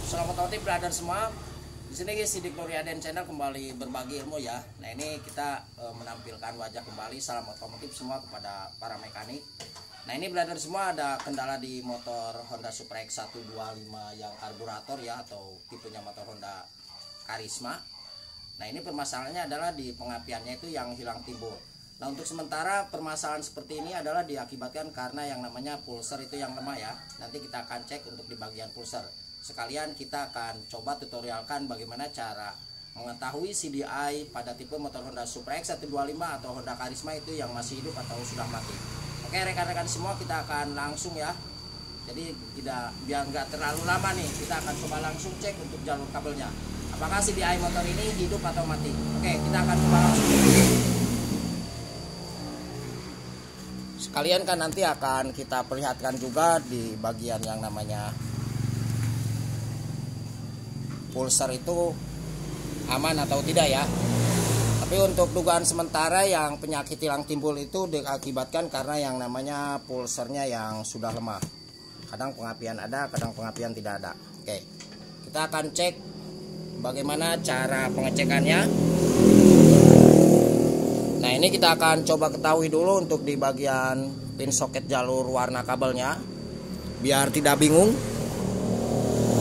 Selamat otomotif brother semua. Di sini Sidik Nuryaden Channel kembali berbagi ilmu ya. Nah ini kita menampilkan wajah kembali salam otomotif semua kepada para mekanik. Nah ini brother semua ada kendala di motor Honda Supra X 125 yang karburator ya, atau tipenya motor Honda Karisma. Nah ini permasalahannya adalah di pengapiannya itu yang hilang timbul. Nah untuk sementara permasalahan seperti ini adalah diakibatkan karena yang namanya pulser itu yang lemah ya. Nanti kita akan cek untuk di bagian pulser. Sekalian kita akan coba tutorialkan bagaimana cara mengetahui CDI pada tipe motor Honda Supra X 125 atau Honda Karisma itu yang masih hidup atau sudah mati. Oke rekan-rekan semua, kita akan langsung ya. Jadi biar nggak terlalu lama nih, kita akan coba langsung cek untuk jalur kabelnya. Apakah CDI motor ini hidup atau mati? Oke, kita akan coba langsung. Sekalian kan nanti akan kita perlihatkan juga di bagian yang namanya pulser itu aman atau tidak ya. Tapi untuk dugaan sementara yang penyakit hilang timbul itu diakibatkan karena yang namanya pulsernya yang sudah lemah. Kadang pengapian ada, kadang pengapian tidak ada. Oke, kita akan cek bagaimana cara pengecekannya. Nah ini kita akan coba ketahui dulu untuk di bagian pin soket jalur warna kabelnya, biar tidak bingung.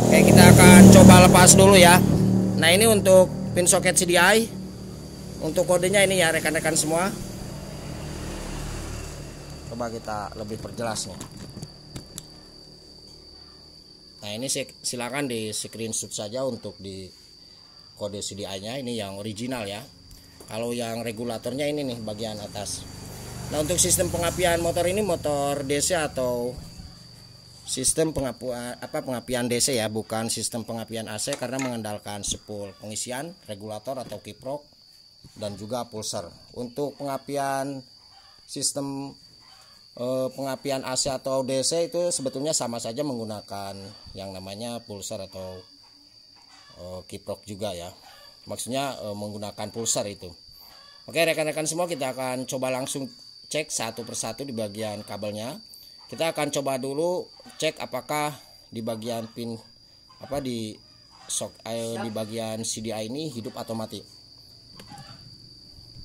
Oke, kita akan coba lepas dulu ya. Nah ini untuk pin soket CDI. Untuk kodenya ini ya rekan-rekan semua. Coba kita lebih perjelas nih. Nah ini silakan di screenshot saja untuk di kode CDI-nya. Ini yang original ya. Kalau yang regulatornya ini nih bagian atas. Nah untuk sistem pengapian motor ini motor DC atau sistem pengapian DC ya, bukan sistem pengapian AC, karena mengandalkan spool pengisian, regulator atau kiprok, dan juga pulser. Untuk pengapian sistem pengapian AC atau DC itu sebetulnya sama saja menggunakan yang namanya pulser atau kiprok juga ya. Maksudnya menggunakan pulser itu. Oke rekan-rekan semua, kita akan coba langsung cek satu persatu di bagian kabelnya. Kita akan coba dulu cek apakah di bagian pin di bagian CDI ini hidup atau mati.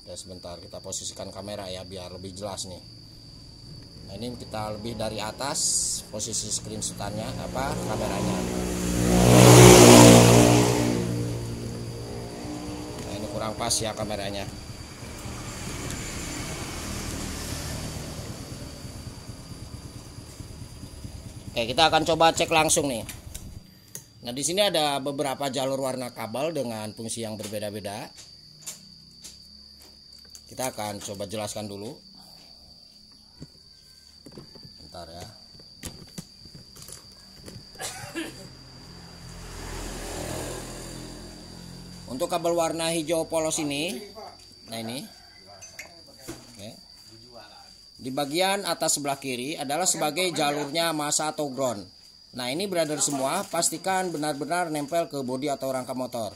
Ya sebentar, kita posisikan kamera ya biar lebih jelas nih. Nah ini kita lebih dari atas posisi screenshotannya kameranya. Nah ini kurang pas ya kameranya. Oke, kita akan coba cek langsung nih. Nah, di sini ada beberapa jalur warna kabel dengan fungsi yang berbeda-beda. Kita akan coba jelaskan dulu. Bentar ya. Untuk kabel warna hijau polos ini, nah ini. Di bagian atas sebelah kiri adalah sebagai jalurnya massa atau ground. Nah ini brother semua, pastikan benar-benar nempel ke bodi atau rangka motor.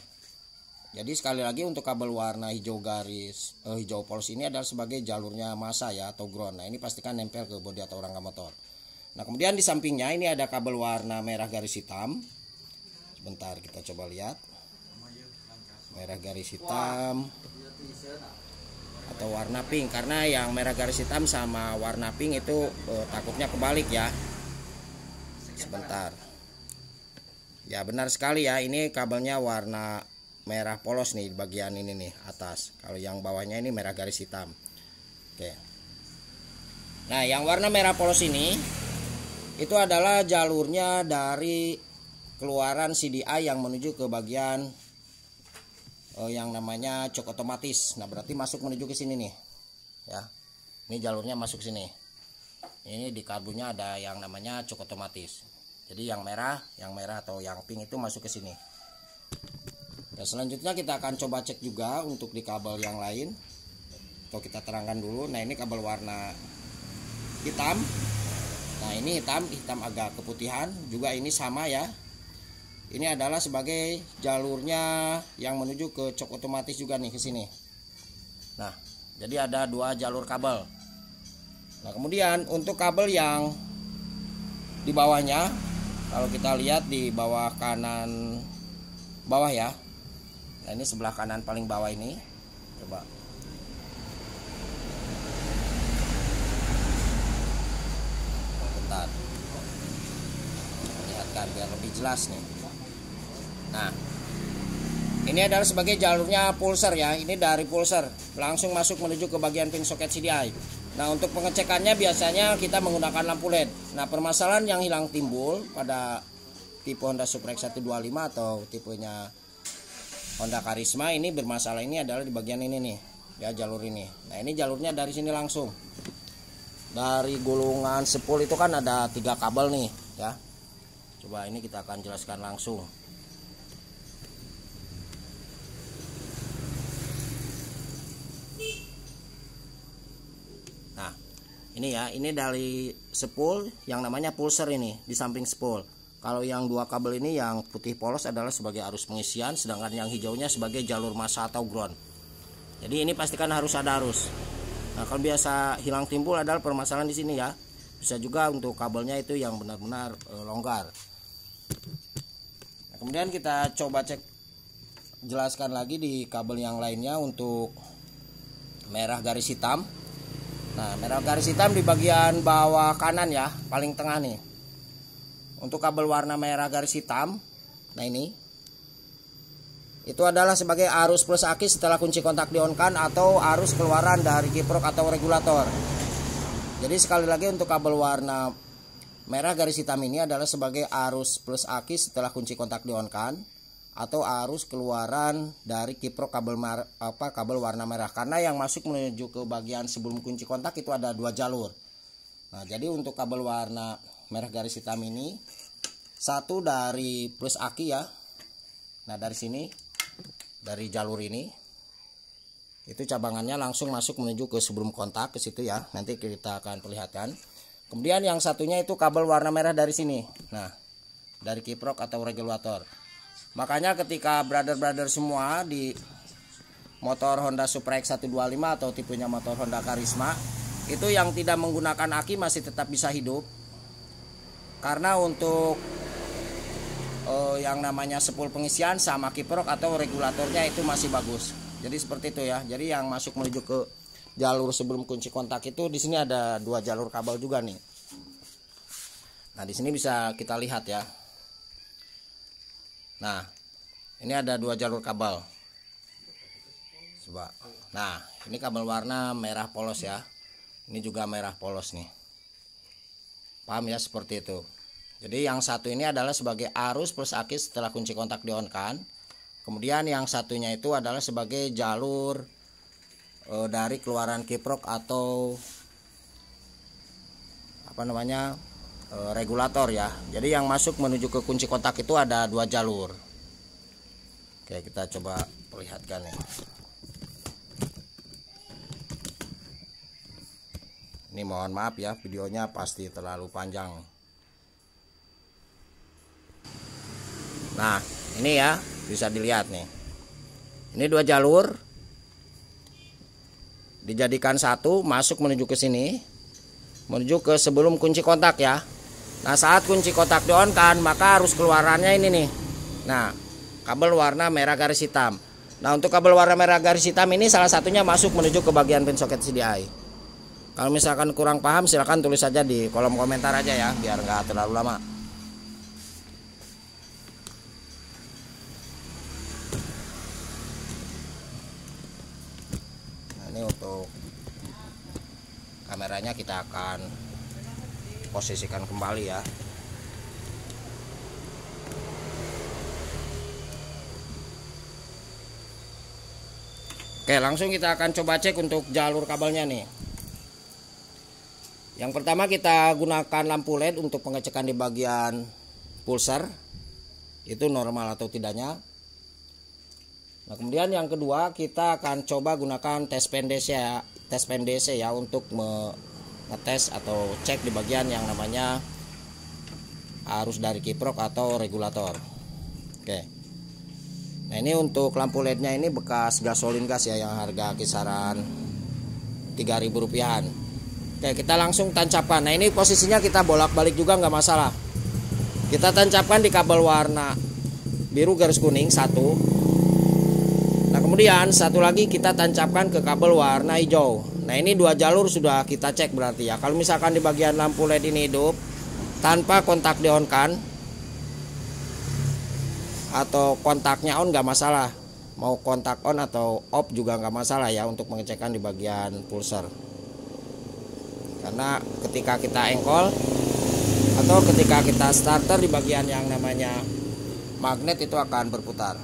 Jadi sekali lagi untuk kabel warna hijau hijau polos ini adalah sebagai jalurnya massa ya atau ground. Nah ini pastikan nempel ke bodi atau rangka motor. Nah kemudian di sampingnya ini ada kabel warna merah garis hitam. Sebentar kita coba lihat. Merah garis hitam atau warna pink, karena yang merah garis hitam sama warna pink itu takutnya kebalik ya. Sebentar ya, benar sekali ya, ini kabelnya warna merah polos nih di bagian ini nih atas. Kalau yang bawahnya ini merah garis hitam. Oke, nah yang warna merah polos ini itu adalah jalurnya dari keluaran CDI yang menuju ke bagian yang namanya cok otomatis. Nah berarti masuk menuju ke sini nih ya. Ini jalurnya masuk sini. Ini di karbunya ada yang namanya cok otomatis. Jadi yang merah atau yang pink itu masuk ke sini. Dan selanjutnya kita akan coba cek juga untuk di kabel yang lain. Atau kita terangkan dulu. Nah ini kabel warna hitam. Nah ini hitam agak keputihan. Juga ini sama ya. Ini adalah sebagai jalurnya yang menuju ke cok otomatis juga nih ke sini. Nah, jadi ada dua jalur kabel. Nah, kemudian untuk kabel yang di bawahnya Kalau kita lihat di bawah kanan bawah ya. Nah, ini sebelah kanan paling bawah ini. Coba. Bentar. Lihatkan biar lebih jelas nih. Nah, ini adalah sebagai jalurnya pulser ya. Ini dari pulser langsung masuk menuju ke bagian pin soket CDI. Nah, untuk pengecekannya biasanya kita menggunakan lampu LED. Nah, permasalahan yang hilang timbul pada tipe Honda Supra X125 atau tipenya Honda Karisma ini bermasalah ini adalah di bagian ini nih, ya jalur ini. Nah, ini jalurnya dari sini langsung. Dari gulungan spool itu kan ada 3 kabel nih, ya. Coba ini kita akan jelaskan langsung. Nah, ini ya, ini dari spool yang namanya pulser ini di samping spool. Kalau yang 2 kabel ini yang putih polos adalah sebagai arus pengisian, sedangkan yang hijaunya sebagai jalur massa atau ground. Jadi ini pastikan harus ada arus. Nah, kalau biasa hilang timbul adalah permasalahan di sini ya. Bisa juga untuk kabelnya itu yang benar-benar longgar. Nah, kemudian kita coba cek, jelaskan lagi di kabel yang lainnya untuk merah garis hitam. Nah, merah garis hitam di bagian bawah kanan ya, paling tengah nih. Untuk kabel warna merah garis hitam, nah ini, itu adalah sebagai arus plus aki setelah kunci kontak di-on-kan atau arus keluaran dari kiprok atau regulator. Jadi sekali lagi untuk kabel warna merah garis hitam ini adalah sebagai arus plus aki setelah kunci kontak di-on-kan atau arus keluaran dari kiprok kabel warna merah, karena yang masuk menuju ke bagian sebelum kunci kontak itu ada 2 jalur. Nah, jadi untuk kabel warna merah garis hitam ini satu dari plus aki ya. Nah, dari sini, dari jalur ini itu cabangannya langsung masuk menuju ke sebelum kontak ke situ ya. Nanti kita akan perlihatkan. Kemudian yang satunya itu kabel warna merah dari sini. Nah, dari kiprok atau regulator. Makanya ketika brother-brother semua di motor Honda Supra X125 atau tipenya motor Honda Karisma, itu yang tidak menggunakan aki masih tetap bisa hidup. Karena untuk yang namanya spool pengisian sama kiprok atau regulatornya itu masih bagus. Jadi seperti itu ya. Jadi yang masuk menuju ke jalur sebelum kunci kontak itu di sini ada 2 jalur kabel juga nih. Nah, di sini bisa kita lihat ya. Nah, ini ada 2 jalur kabel. Coba. Nah, ini kabel warna merah polos ya. Ini juga merah polos nih. Paham ya, seperti itu. Jadi yang satu ini adalah sebagai arus plus aki setelah kunci kontak di-on-kan. Kemudian yang satunya itu adalah sebagai jalur dari keluaran kiprok atau regulator ya. Jadi yang masuk menuju ke kunci kontak itu ada 2 jalur. Oke, kita coba perlihatkan nih. Ini mohon maaf ya, videonya pasti terlalu panjang. Nah, ini ya, bisa dilihat nih. Ini 2 jalur dijadikan satu, masuk menuju ke sini, menuju ke sebelum kunci kontak ya. Nah, saat kunci kontak di-on-kan, maka arus keluarannya ini nih. Nah, kabel warna merah garis hitam. Nah, untuk kabel warna merah garis hitam ini salah satunya masuk menuju ke bagian pin soket CDI. Kalau misalkan kurang paham, silahkan tulis saja di kolom komentar aja ya, biar nggak terlalu lama. Nah, ini untuk kameranya kita akan posisikan kembali ya. Oke, langsung kita akan coba cek untuk jalur kabelnya nih. Yang pertama kita gunakan lampu LED untuk pengecekan di bagian pulser itu normal atau tidaknya. Nah, kemudian yang kedua kita akan coba gunakan tes pen DC ya untuk ngetes atau cek di bagian yang namanya arus dari kiprok atau regulator. Oke. Nah, ini untuk lampu LED-nya ini bekas gasolin gas ya, yang harga kisaran 3.000 rupiahan. Oke, kita langsung tancapkan. Nah, ini posisinya kita bolak-balik juga nggak masalah. Kita tancapkan di kabel warna biru garis kuning satu. Nah kemudian satu lagi kita tancapkan ke kabel warna hijau. Nah ini 2 jalur sudah kita cek berarti ya. Kalau misalkan di bagian lampu LED ini hidup tanpa kontak di on kan, atau kontaknya on nggak masalah, mau kontak on atau off juga nggak masalah ya untuk mengecekkan di bagian pulser. Karena ketika kita engkol atau ketika kita starter di bagian yang namanya magnet itu akan berputar.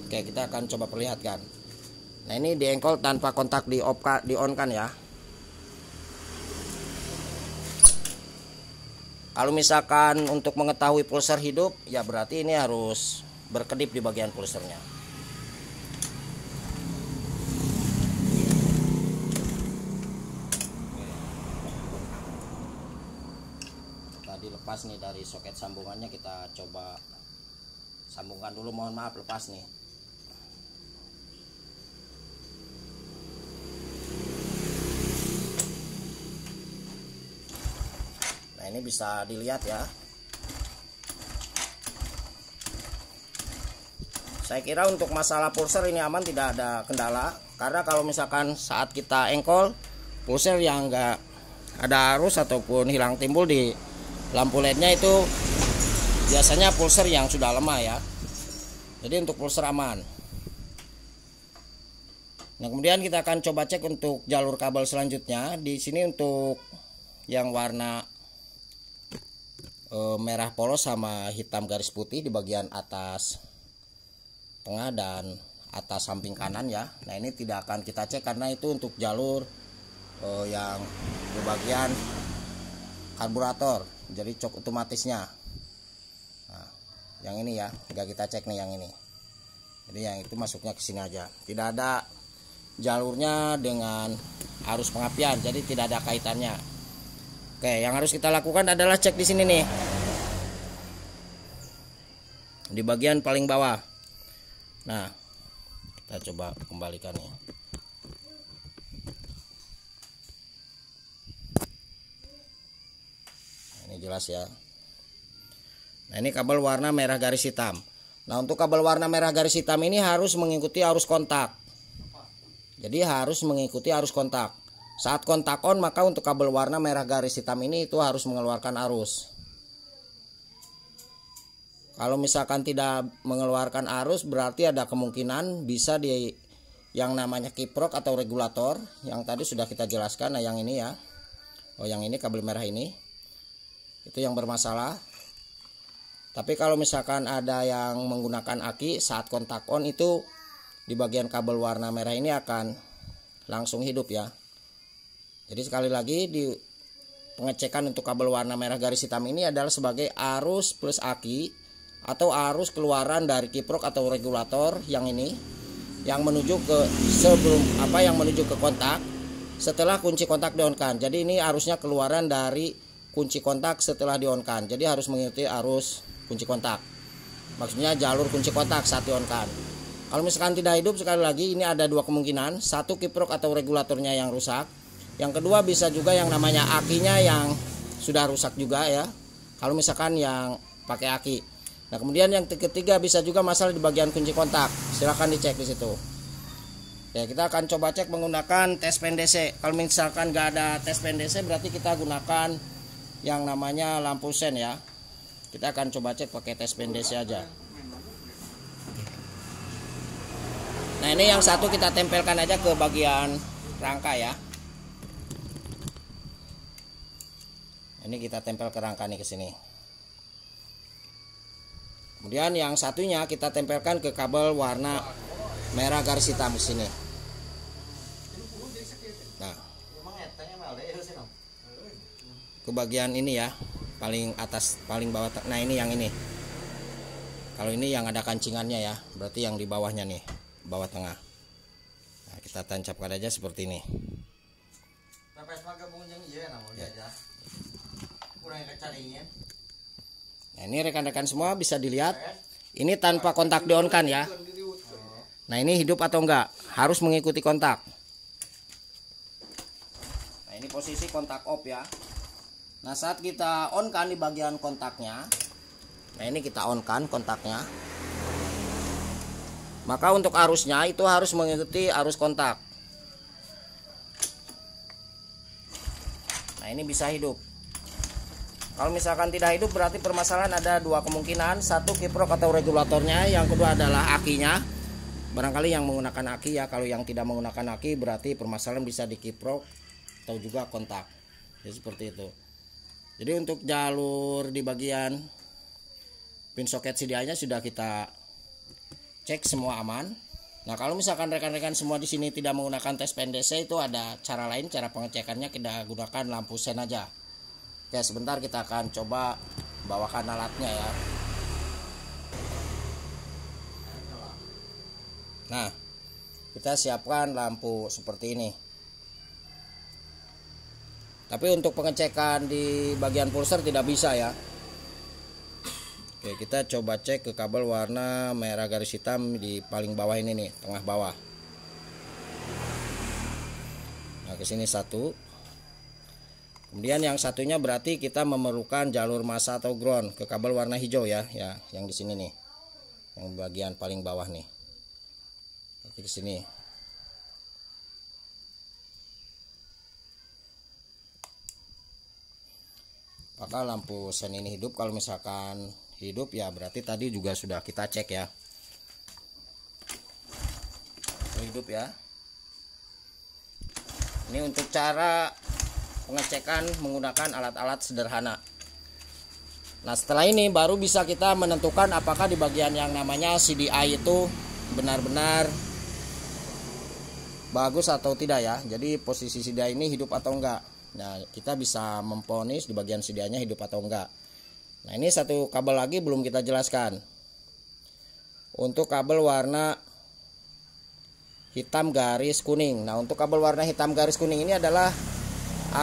Oke, kita akan coba perlihatkan. Nah ini diengkol tanpa kontak di on kan ya. Kalau misalkan untuk mengetahui pulser hidup ya berarti ini harus berkedip di bagian pulsernya. Tadi lepas nih dari soket sambungannya, kita coba sambungkan dulu, mohon maaf lepas nih. Nah ini bisa dilihat ya. Saya kira untuk masalah pulser ini aman, tidak ada kendala. Karena kalau misalkan saat kita engkol pulser yang enggak ada arus ataupun hilang timbul di lampu LED-nya itu biasanya pulser yang sudah lemah ya. Jadi untuk pulser aman. Nah kemudian kita akan coba cek untuk jalur kabel selanjutnya. Di sini untuk yang warna merah polos sama hitam garis putih di bagian atas tengah dan atas samping kanan ya. Nah ini tidak akan kita cek karena itu untuk jalur yang di bagian karburator, jadi cok otomatisnya. Nah, yang ini ya nggak kita cek nih, yang ini. Jadi yang itu masuknya ke sini aja, tidak ada jalurnya dengan arus pengapian, jadi tidak ada kaitannya. Oke, yang harus kita lakukan adalah cek di sini nih, di bagian paling bawah. Nah, kita coba kembalikan nih. Ini jelas ya. Nah, ini kabel warna merah garis hitam. Nah, untuk kabel warna merah garis hitam ini harus mengikuti arus kontak. Jadi harus mengikuti arus kontak. Saat kontak on, maka untuk kabel warna merah garis hitam ini itu harus mengeluarkan arus. Kalau misalkan tidak mengeluarkan arus, berarti ada kemungkinan bisa di yang namanya kiprok atau regulator yang tadi sudah kita jelaskan. Nah yang ini ya, oh yang ini kabel merah ini, itu yang bermasalah. Tapi kalau misalkan ada yang menggunakan aki, saat kontak on itu di bagian kabel warna merah ini akan langsung hidup ya. Jadi sekali lagi, di pengecekan untuk kabel warna merah garis hitam ini adalah sebagai arus plus aki atau arus keluaran dari kiprok atau regulator yang ini, yang menuju ke yang menuju ke kontak setelah kunci kontak di-on-kan. Jadi ini arusnya keluaran dari kunci kontak setelah di-on-kan. Jadi harus mengikuti arus kunci kontak. Maksudnya jalur kunci kontak saat di-on-kan. Kalau misalkan tidak hidup, sekali lagi ini ada 2 kemungkinan. Satu, kiprok atau regulatornya yang rusak. Yang kedua bisa juga yang namanya akinya yang sudah rusak juga ya. Kalau misalkan yang pakai aki. Nah kemudian yang ketiga bisa juga masalah di bagian kunci kontak. Silahkan dicek di situ. Ya kita akan coba cek menggunakan tes pen DC. Kalau misalkan nggak ada tes pen DC, berarti kita gunakan yang namanya lampu sen ya. Kita akan coba cek pakai tes pen DC aja. Nah ini yang satu kita tempelkan aja ke bagian rangka ya. Ini kita tempel ke rangka nih, ke sini. Kemudian yang satunya kita tempelkan ke kabel warna merah garis hitam di sini. Nah, ke bagian ini ya, paling atas, paling bawah. Nah ini yang ini. Kalau ini yang ada kancingannya ya, berarti yang di bawahnya nih, bawah tengah. Nah kita tancapkan aja seperti ini. Ya. Nah ini rekan-rekan semua bisa dilihat, ini tanpa kontak di-on-kan ya. Nah ini hidup atau enggak, harus mengikuti kontak. Nah ini posisi kontak off ya. Nah saat kita on kan di bagian kontaknya, Nah ini kita on kan kontaknya. Maka untuk arusnya itu harus mengikuti arus kontak. Nah ini bisa hidup. Kalau misalkan tidak hidup berarti permasalahan ada dua kemungkinan. Satu kiprok atau regulatornya, yang kedua adalah akinya. Barangkali yang menggunakan aki ya. Kalau yang tidak menggunakan aki berarti permasalahan bisa di kiprok atau juga kontak. Jadi seperti itu. Jadi untuk jalur di bagian pin soket CDI-nya sudah kita cek semua aman. Nah kalau misalkan rekan-rekan semua di sini tidak menggunakan tes PNDC, itu ada cara lain, cara pengecekannya kita gunakan lampu sen aja. Oke, sebentar kita akan coba bawakan alatnya ya. Nah kita siapkan lampu seperti ini. Tapi untuk pengecekan di bagian pulser tidak bisa ya. Oke, kita coba cek ke kabel warna merah garis hitam di paling bawah ini nih, tengah bawah. Nah, ke sini satu. Kemudian yang satunya berarti kita memerlukan jalur massa atau ground ke kabel warna hijau ya, yang di sini nih. Yang bagian paling bawah nih. Oke, ke sini. Maka lampu sen ini hidup. Kalau misalkan hidup ya berarti tadi juga sudah kita cek ya. Hidup ya. Ini untuk cara pengecekan menggunakan alat-alat sederhana. Nah setelah ini baru bisa kita menentukan apakah di bagian yang namanya CDI itu benar-benar bagus atau tidak ya. Jadi posisi CDI ini hidup atau enggak. Nah kita bisa memvonis di bagian CDI-nya hidup atau enggak. Nah ini satu kabel lagi belum kita jelaskan. Untuk kabel warna hitam garis kuning. Nah untuk kabel warna hitam garis kuning ini adalah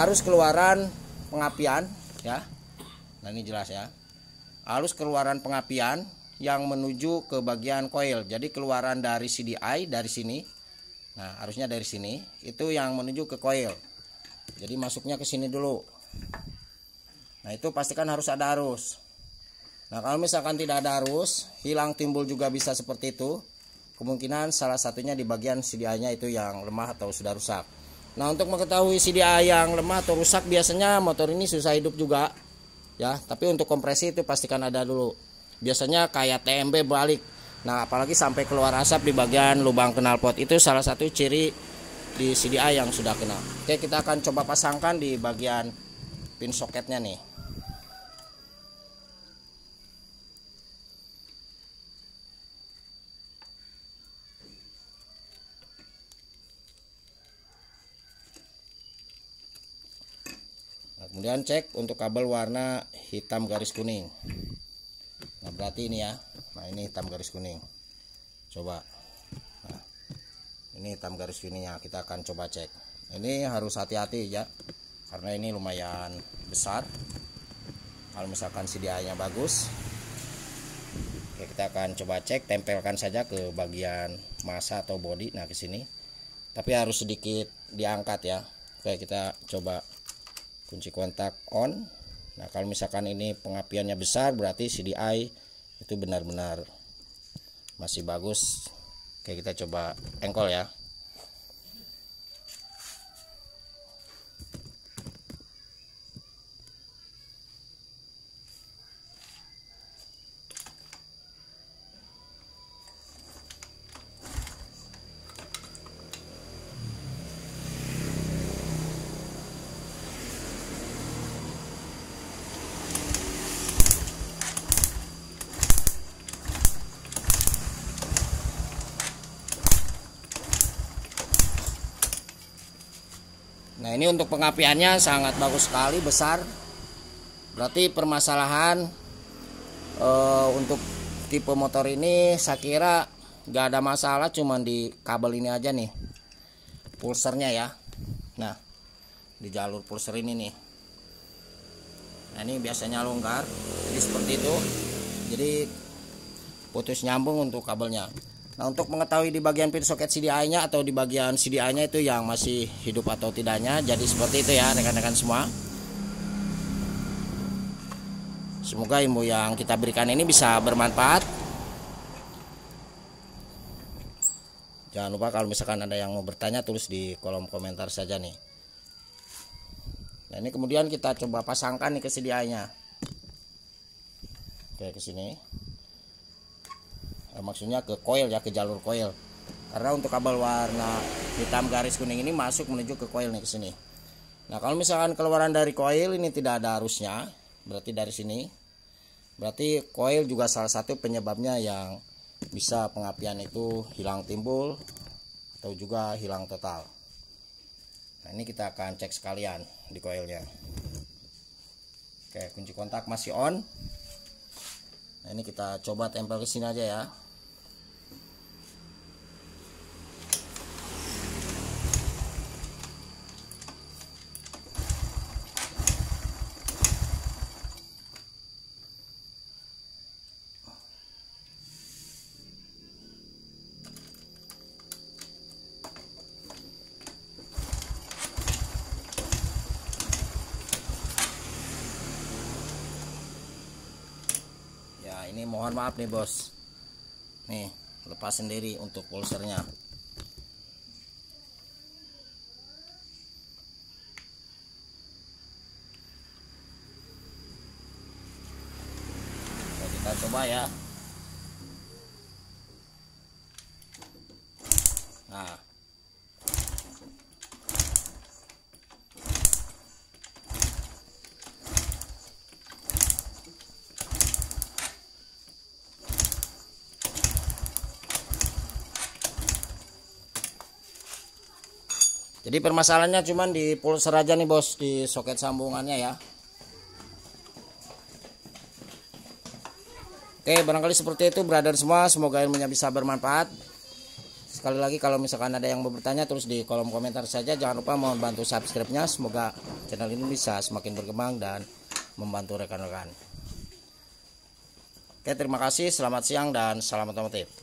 arus keluaran pengapian ya. Nah ini jelas ya. Arus keluaran pengapian yang menuju ke bagian coil. Jadi keluaran dari CDI dari sini. Nah arusnya dari sini itu yang menuju ke coil. Jadi masuknya ke sini dulu. Nah itu pastikan harus ada arus. Nah kalau misalkan tidak ada arus, hilang timbul juga bisa seperti itu. Kemungkinan salah satunya di bagian CDI-nya itu yang lemah atau sudah rusak. Nah untuk mengetahui CDI yang lemah atau rusak biasanya motor ini susah hidup juga ya. Tapi untuk kompresi itu pastikan ada dulu. Biasanya kayak TMB balik. Nah apalagi sampai keluar asap di bagian lubang knalpot, itu salah satu ciri di CDI yang sudah kena. Oke, kita akan coba pasangkan di bagian pin soketnya nih. Nah, kemudian cek untuk kabel warna hitam garis kuning. Nah berarti ini ya. Nah ini hitam garis kuning. Coba. Nah, ini hitam garis kuningnya, kita akan coba cek. Ini harus hati-hati ya, karena ini lumayan besar. Kalau misalkan CDI-nya bagus, oke, kita akan coba cek, tempelkan saja ke bagian massa atau bodi. Nah ke sini, tapi harus sedikit diangkat ya. Oke, kita coba kunci kontak on. Nah kalau misalkan ini pengapiannya besar, berarti CDI itu benar-benar masih bagus. Oke, kita coba engkol ya. Nah ini untuk pengapiannya sangat bagus sekali, besar. Berarti permasalahan untuk tipe motor ini saya kira gak ada masalah, cuman di kabel ini aja nih, pulsernya ya. Nah di jalur pulser ini nih. Nah ini biasanya longgar, jadi seperti itu. Jadi putus nyambung untuk kabelnya. Nah untuk mengetahui di bagian pin soket CDI-nya atau di bagian CDI-nya itu yang masih hidup atau tidaknya, jadi seperti itu ya rekan-rekan semua. Semoga ilmu yang kita berikan ini bisa bermanfaat. Jangan lupa kalau misalkan ada yang mau bertanya, tulis di kolom komentar saja nih. Nah, ini kemudian kita coba pasangkan nih kesediaannya. Oke, ke sini. Maksudnya ke coil ya, ke jalur coil. Karena untuk kabel warna hitam garis kuning ini masuk menuju ke coil nih, ke sini. Nah, kalau misalkan keluaran dari coil ini tidak ada arusnya, berarti dari sini. Berarti coil juga salah satu penyebabnya yang bisa pengapian itu hilang timbul atau juga hilang total. Nah, ini kita akan cek sekalian di coilnya. Oke, kunci kontak masih on. Nah, ini kita coba tempel ke sini aja ya. Ini mohon maaf nih bos, nih lepas sendiri untuk pulsernya. Oke, kita coba ya. Nah, jadi permasalahannya cuman di pulser aja nih bos, di soket sambungannya ya. Oke, barangkali seperti itu brother semua, semoga ilmunya bisa bermanfaat. Sekali lagi kalau misalkan ada yang mau bertanya, terus di kolom komentar saja. Jangan lupa mohon bantu subscribe-nya, semoga channel ini bisa semakin berkembang dan membantu rekan-rekan. Oke, terima kasih, selamat siang dan salam otomotif.